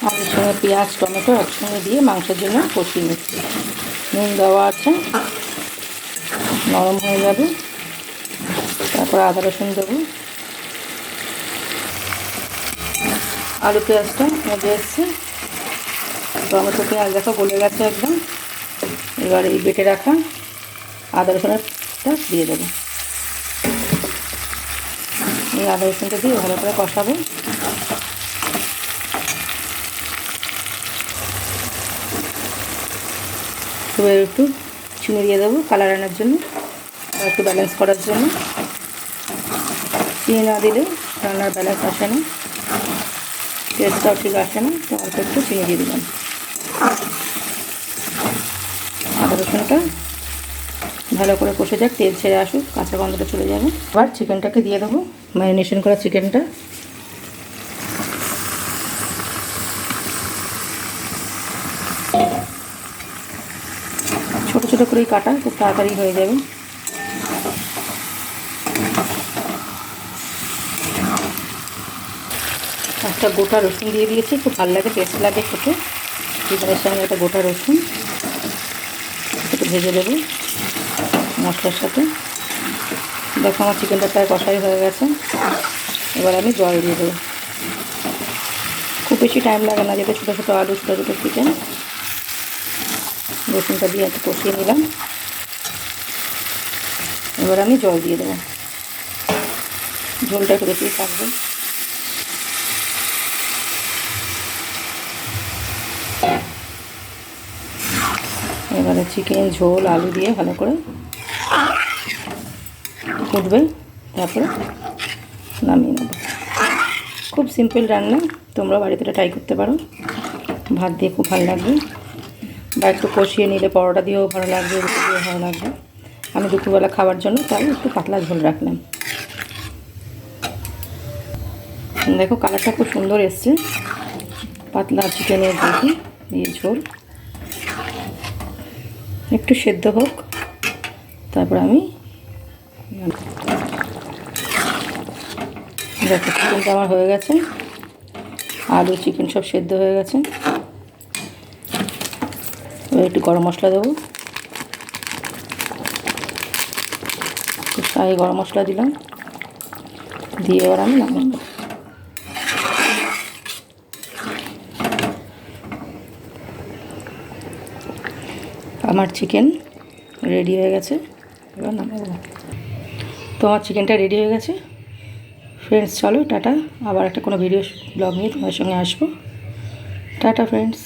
আলুর সঙ্গে পেঁয়াজ টমেটো একসঙ্গে দিয়ে মাংসের জন্য কষিয়ে নিচ্ছি। নুন দেওয়া আছে, নরম হয়ে যাবে। তারপর আদা রসুন দেবো। আলু পেঁয়াজটা মজে এসছে, টমেটো পেঁয়াজ দেখো গলে গেছে একদম। এবার এই বেটে রাখা আদা রসুনটা দিয়ে দেবো। এই আদা রসুনটা দিয়ে ভালো করে কষাবো। এবার একটু চিনি দিয়ে দেবো কালার আনার জন্য, একটু ব্যালেন্স করার জন্য। চিনি না দিলে রান্নার ব্যালেন্স আসে না, টেস্টটাও ঠিক আসে না, তো অল্প একটু চিনি দিয়ে দিলাম। আদা রসুনটা ভালো করে কষে যাক, তেল ছেড়ে আসুক, কাঁচা গন্ধটা চলে যাবে। এবার চিকেনটাকে দিয়ে দেবো, ম্যারিনেশন করা চিকেনটা। ছোটো ছোটো করেই কাটা, খুব তাড়াতাড়ি হয়ে যাবে। একটা গোটা রসুন দিয়ে দিয়েছি, খুব ভালো লাগে, টেস্ট লাগে খেতে। চিকেনের সঙ্গে একটা গোটা রসুন একটু ভেজে দেবো মশলার সাথে। দেখো আমার চিকেনটা প্রায় কষাই হয়ে গেছে। এবার আমি জল দিয়ে দেবো। খুব বেশি টাইম লাগে না, যেটা ছোটো ছোটো আলু, ছোটো ছোটো চিকেন। রসুনটা দিয়ে একটু কষিয়ে নিলাম। এবার আমি জল দিয়ে দেবো, ঝোলটা একটু বেশি থাকবে। এবারে চিকেন ঝোল আলু দিয়ে ভালো করে ফুটবে, তারপরে নামিয়ে নেব। খুব সিম্পল রান্না, তোমরা বাড়িতে ট্রাই করতে পারো। ভাত দিয়ে খুব ভালো লাগবে, বা একটু কষিয়ে নিলে পরোটা দিয়েও ভালো লাগবে, রুটি দিয়েও ভালো লাগবে। আমি দুপুরবেলা খাওয়ার জন্য তাই একটু পাতলা ঝোল রাখলাম। দেখো কালারটা খুব সুন্দর এসছে, পাতলা চিকেনের গ্রেভি দিয়ে ঝোল। একটু সেদ্ধ হোক, তারপর আমি দেখো চিকেনটা আমার হয়ে গেছে, আলু চিকেন সব সেদ্ধ হয়ে গেছে। এবার একটু গরম মশলা দেবো, একটু শাহি গরম মশলা দিলাম, দিয়ে এবার আমি নামিয়ে নেব। আমার চিকেন রেডি হয়ে গেছে, এবার নামাবো। তো আমার চিকেনটা রেডি হয়ে গেছে ফ্রেন্ডস। চলো টাটা, আবার একটা কোনো ভিডিও ব্লগ নিয়ে তোমার সঙ্গে আসবো। Tata friends.